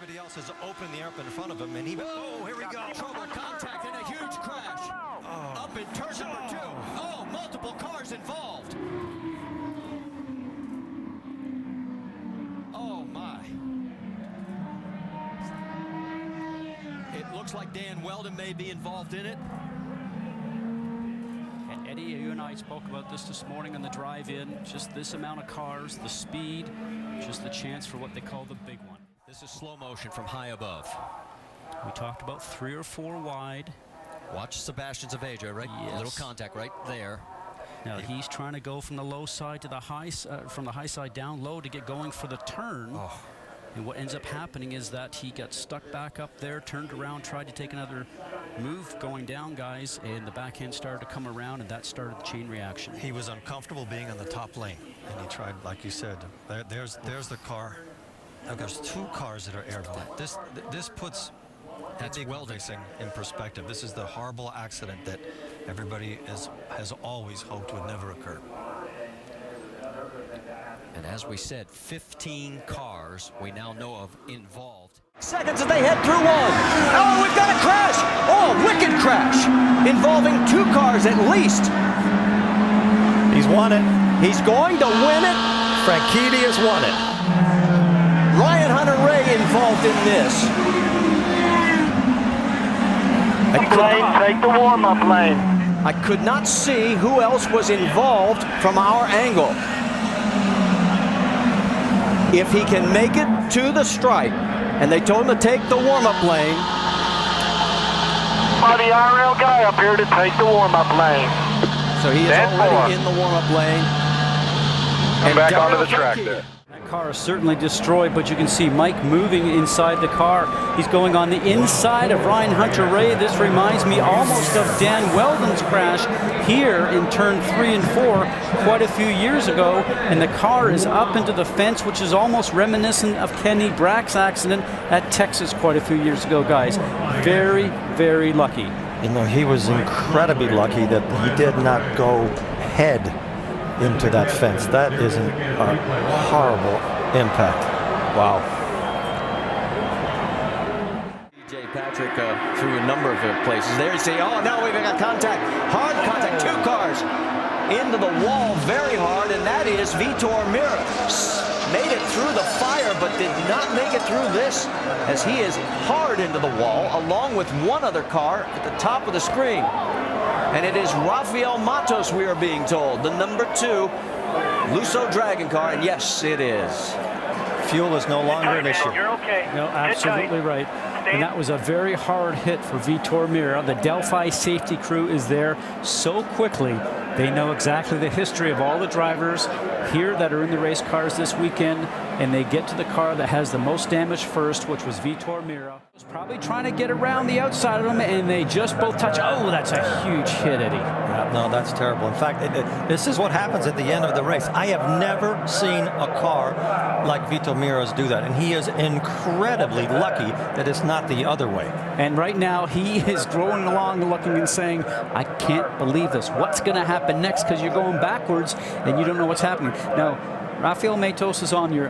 Everybody else has opened the air up in front of him, and he... Oh, here we go. Trouble, contact, and a huge crash. Oh. Up in turn number 2. Oh, multiple cars involved. Oh, my. It looks like Dan Weldon may be involved in it. And Eddie, you and I spoke about this morning on the drive-in. Just this amount of cars, the speed, just the chance for what they call the big one. This is slow motion from high above. We talked about 3 or 4 wide. Watch Sebastian Zaveja, right? Yes. A little contact right there. Now he's trying to go from the low side to the high, from the high side down low to get going for the turn. Oh. And what ends up happening is that he got stuck back up there, turned around, tried to take another move going down, guys, and the backhand started to come around, and that started the chain reaction. He was uncomfortable being on the top lane, and he tried, like you said, there's the car. Now there's 2 cars that are airborne. This puts big racing in perspective. This is the horrible accident that everybody has always hoped would never occur. And as we said, 15 cars we now know of involved. Seconds as they head through one. Oh, we've got a crash. Oh, a wicked crash involving 2 cars at least. He's won it. He's going to win it. Franchitti has won it. Ryan Hunter-Reay involved in this. Take the warm-up lane. I could not see who else was involved from our angle. If he can make it to the stripe, and they told him to take the warm-up lane. The IRL guy up here to take the warm-up lane. So he is already in the warm-up lane. Come back onto the track there. That car is certainly destroyed, but you can see Mike moving inside the car. He's going on the inside of Ryan Hunter-Reay. This reminds me almost of Dan Weldon's crash here in turn 3 and 4 quite a few years ago, and the car is up into the fence, which is almost reminiscent of Kenny Brack's accident at Texas quite a few years ago, guys. Very, very lucky. You know, he was incredibly lucky that he did not go head into that fence. That is a horrible impact. Wow. DJ Patrick through a number of places. There you see, oh, now we've got contact. Hard contact, 2 cars into the wall very hard, and that is Vitor Meira. Made it through the fire, but did not make it through this, as he is hard into the wall, along with 1 other car at the top of the screen. And it is Rafael Matos, we are being told, the number 2 Lusso Dragon car, and yes, it is. Fuel is no longer an issue. You're okay. No, absolutely right. And that was a very hard hit for Vitor Meira. The Delphi safety crew is there so quickly. They know exactly the history of all the drivers here that are in the race cars this weekend, and they get to the car that has the most damage first, which was Vitor Meira. Was probably trying to get around the outside of him, and they just both touch. Oh, that's a huge hit, Eddie. Yeah, no, that's terrible. In fact, this is what happens at the end of the race. I have never seen a car like Vitor Meira's do that, and he is incredibly lucky that it's not the other way. And right now, he is going along looking and saying, I can't believe this. What's going to happen next? Because you're going backwards, and you don't know what's happening. Now, Rafael Matos is on your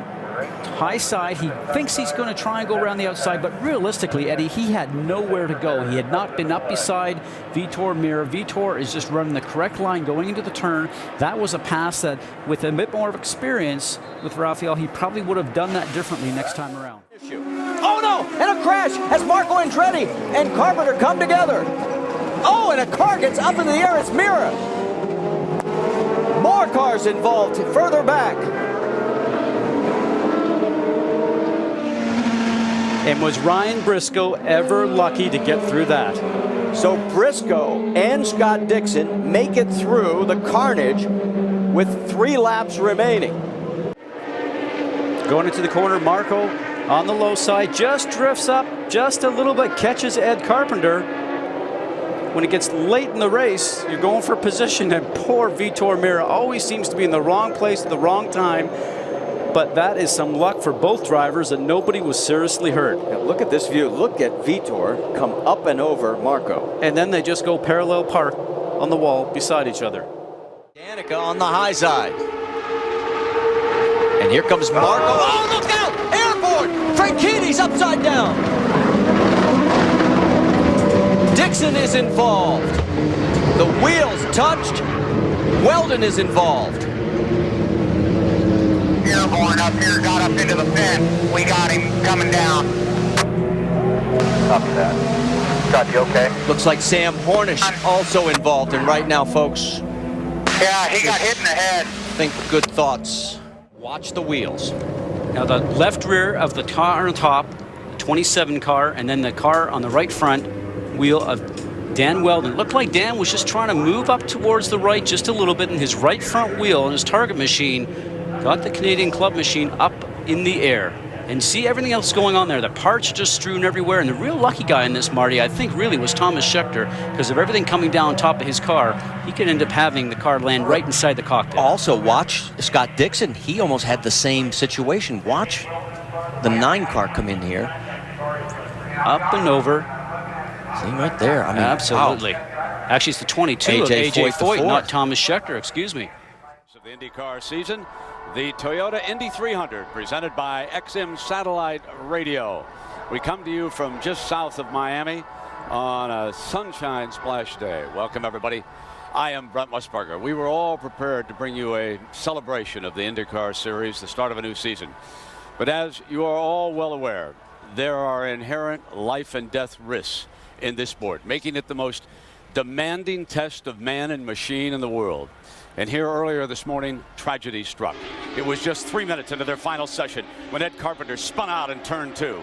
high side. He thinks he's going to try and go around the outside, but realistically, Eddie, he had nowhere to go. He had not been up beside Vitor Meira. Vitor is just running the correct line going into the turn. That was a pass that, with a bit more of experience with Rafael, he probably would have done that differently next time around. Oh no, and a crash as Marco Andretti and Carpenter come together. Oh, and a car gets up in the air, it's Meira. More cars involved further back. And was Ryan Briscoe ever lucky to get through that? So Briscoe and Scott Dixon make it through the carnage with 3 laps remaining. Going into the corner, Marco on the low side, just drifts up just a little bit, catches Ed Carpenter. When it gets late in the race, you're going for position, and poor Vitor Meira always seems to be in the wrong place at the wrong time. But that is some luck for both drivers, and nobody was seriously hurt. Now look at this view. Look at Vitor come up and over Marco. And then they just go parallel park on the wall beside each other. Danica on the high side. And here comes Marco. Oh, look out! Airborne! Frankini's upside down. Dixon is involved. The wheels touched. Weldon is involved. Airborne up here, got up into the fence. We got him coming down. Copy that. Scott, you okay? Looks like Sam Hornish also involved. And right now, folks, Yeah, he got hit in the head. think good thoughts. Watch the wheels. Now the left rear of the car on top, the 27 car, and then the car on the right front wheel of Dan Weldon. Looked like Dan was just trying to move up towards the right just a little bit, and his right front wheel on his target machine got the Canadian Club machine up in the air. And see everything else going on there. The parts are just strewn everywhere. And the real lucky guy in this, Marty, I think really was Thomas Schechter, because of everything coming down top of his car. He could end up having the car land right inside the cockpit. Also, watch Scott Dixon. He almost had the same situation. Watch the 9 car come in here. Up and over. See right there. I mean, Absolutely. wow. Actually, it's the 22 of AJ AJ Foyt, Foyt, not Thomas Schechter, excuse me. Of the IndyCar season, the Toyota Indy 300 presented by XM Satellite Radio. We come to you from just south of Miami on a sunshine splash day. Welcome everybody. I am Brent Musburger. We were all prepared to bring you a celebration of the IndyCar series, the start of a new season. But as you are all well aware, there are inherent life and death risks in this sport, making it the most demanding test of man and machine in the world. And here earlier this morning, tragedy struck. It was just 3 minutes into their final session when Ed Carpenter spun out in turn 2.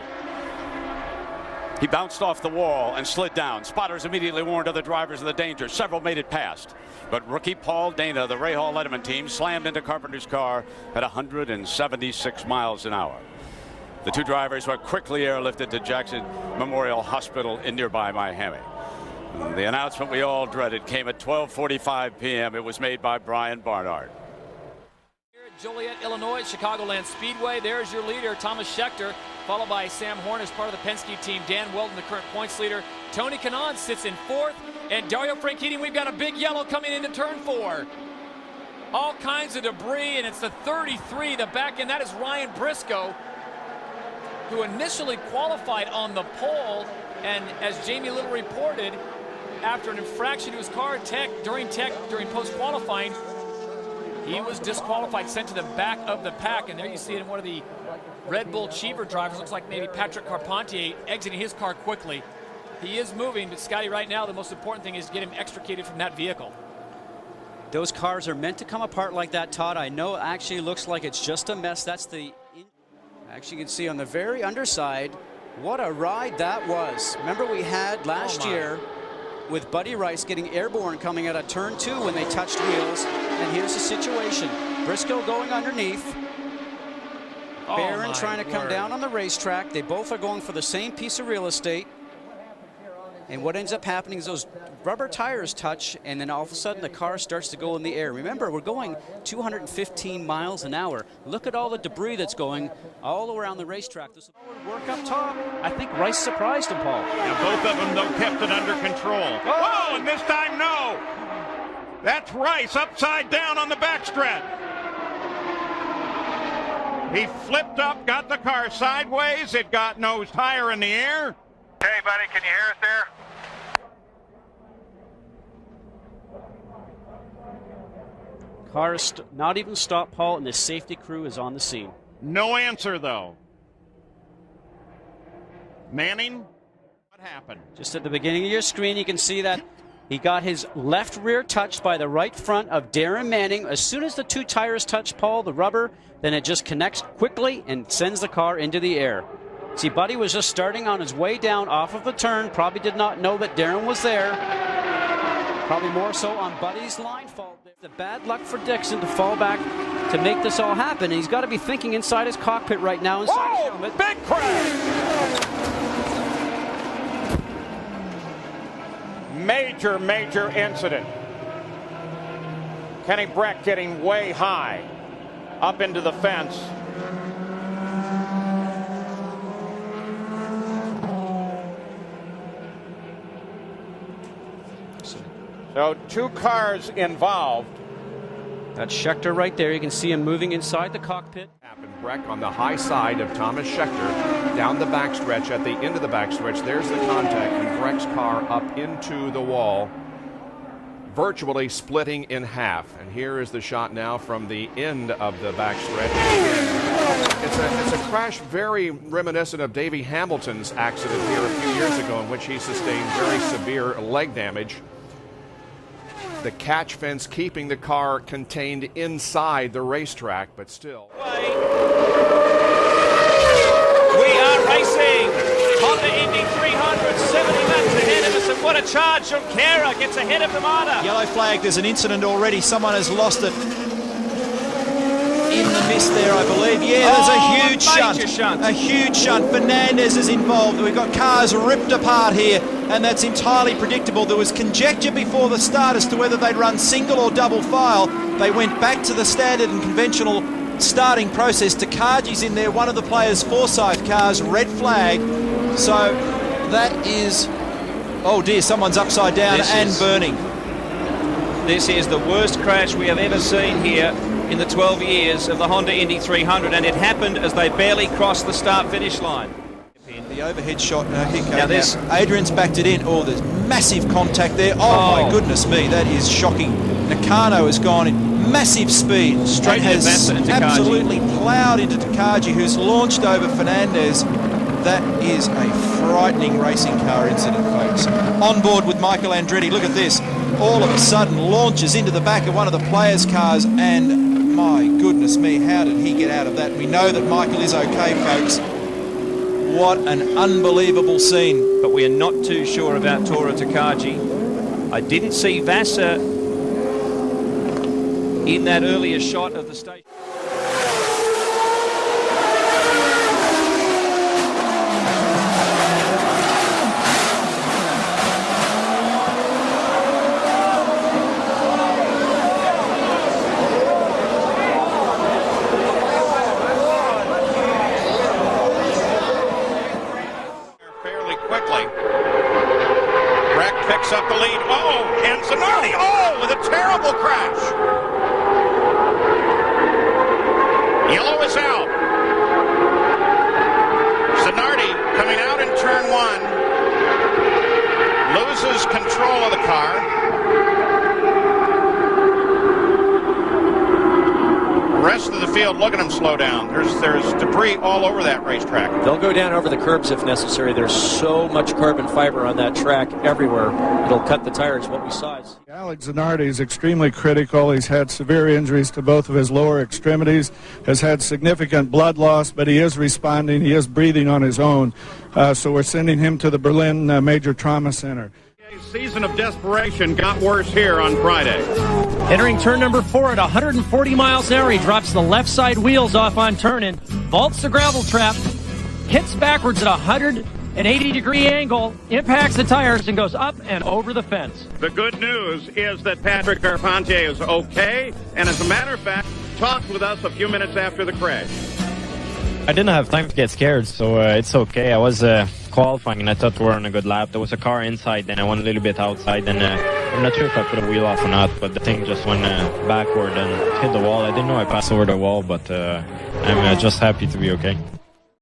He bounced off the wall and slid down. Spotters immediately warned other drivers of the danger. Several made it past. But rookie Paul Dana, the Ray Hall Letterman team, slammed into Carpenter's car at 176 miles an hour. The 2 drivers were quickly airlifted to Jackson Memorial Hospital in nearby Miami. The announcement we all dreaded came at 12:45 p.m. It was made by Brian Barnard. Here at Joliet, Illinois, Chicagoland Speedway. There's your leader, Thomas Schechter, followed by Sam Hornish, part of the Penske team. Dan Weldon, the current points leader. Tony Kanaan sits in 4th. And Dario Franchitti, we've got a big yellow coming into turn 4. All kinds of debris, and it's the 33, the back end. That is Ryan Briscoe, who initially qualified on the pole. And as Jamie Little reported, after an infraction to his car during post-qualifying, he was disqualified, sent to the back of the pack. And there you see it in one of the Red Bull Cheever drivers. Looks like maybe Patrick Carpentier exiting his car quickly. He is moving, but Scotty, right now, the most important thing is to get him extricated from that vehicle. Those cars are meant to come apart like that, Todd. I know it actually looks like it's just a mess. That's the... Actually, you can see on the very underside, what a ride that was. Remember we had last year with Buddy Rice getting airborne coming out of turn 2 when they touched wheels. And here's the situation. Briscoe going underneath. Barron trying to come down on the racetrack. They both are going for the same piece of real estate. And what ends up happening is those rubber tires touch, and then all of a sudden the car starts to go in the air. Remember, we're going 215 miles an hour. Look at all the debris that's going all around the racetrack. This work up top. I think Rice surprised him, Paul. Now both of them, though, kept it under control. Oh, and this time, no. That's Rice upside down on the backstretch. He flipped up, got the car sideways. It got nose higher in the air. Hey, buddy, can you hear us there? Car is not even stopped, Paul, and the safety crew is on the scene. No answer, though. Manning, what happened? Just at the beginning of your screen, you can see that he got his left rear touched by the right front of Darren Manning. As soon as the 2 tires touch, Paul, the rubber, then it just connects quickly and sends the car into the air. See, Buddy was just starting on his way down off of the turn, probably did not know that Darren was there. Probably more so on Buddy's line fault. The bad luck for Dixon to fall back to make this all happen. And he's got to be thinking inside his cockpit right now. Inside his helmet. Big crash! Major incident. Kenny Breck getting way high up into the fence. So 2 cars involved. That's Schechter right there. You can see him moving inside the cockpit. Wreck on the high side of Thomas Schechter down the backstretch. At the end of the backstretch, there's the contact, and Breck's car up into the wall, virtually splitting in half. And here is the shot now from the end of the backstretch. It's a crash very reminiscent of Davey Hamilton's accident here a few years ago, in which he sustained very severe leg damage. The catch fence keeping the car contained inside the racetrack, but still. We are racing. Honda Indy 300, 70 laps ahead of us, and what a charge from Kara. Gets ahead of the Marta. Yellow flag, there's an incident already. Someone has lost it in the mist there, I believe. Yeah, there's a huge shunt. A huge shunt. Fernandez is involved. We've got cars ripped apart here, and that's entirely predictable. There was conjecture before the start as to whether they'd run single or double file. They went back to the standard and conventional starting process. Takaji's in there, one of the players' Forsyth cars, red flag. So that is, oh dear, someone's upside down burning. This is the worst crash we have ever seen here in the 12 years of the Honda Indy 300, and it happened as they barely crossed the start-finish line. The overhead shot, now this, Adrian's backed it in. Oh, there's massive contact there. Oh my goodness me, that is shocking. Nakano has gone in massive speed. Straight has absolutely Takagi. ploughed into Takagi, who's launched over Fernandez. That is a frightening racing car incident, folks. On board with Michael Andretti, look at this. All of a sudden launches into the back of one of the players' cars, and my goodness me, how did he get out of that? We know that Michael is okay, folks. What an unbelievable scene. But we are not too sure about Tora Takagi. I didn't see Vassar in that earlier shot of the station. Picks up the lead. Oh, and Zanardi, with a terrible crash. Yellow is out. Zanardi coming out in turn one. Loses control of the car. Rest of the field, look at him slow down. There's debris all over that racetrack. They'll go down over the curbs if necessary. There's so much carbon fiber on that track everywhere. It'll cut the tires, what we saw. Alex Zanardi is extremely critical. He's had severe injuries to both of his lower extremities, has had significant blood loss, but he is responding. He is breathing on his own. So we're sending him to the Berlin Major Trauma Center. Season of desperation got worse here on Friday. Entering turn number 4 at 140 miles an hour, he drops the left side wheels off on turn-in, vaults the gravel trap, hits backwards at a 180-degree angle, impacts the tires, and goes up and over the fence. The good news is that Patrick Carpentier is okay, and as a matter of fact, talked with us a few minutes after the crash. I didn't have time to get scared, so it's okay. I was qualifying, and I thought we were on a good lap. There was a car inside, and I went a little bit outside, and I'm not sure if I put a wheel off or not, but the thing just went backward and hit the wall. I didn't know I passed over the wall, but I'm just happy to be okay.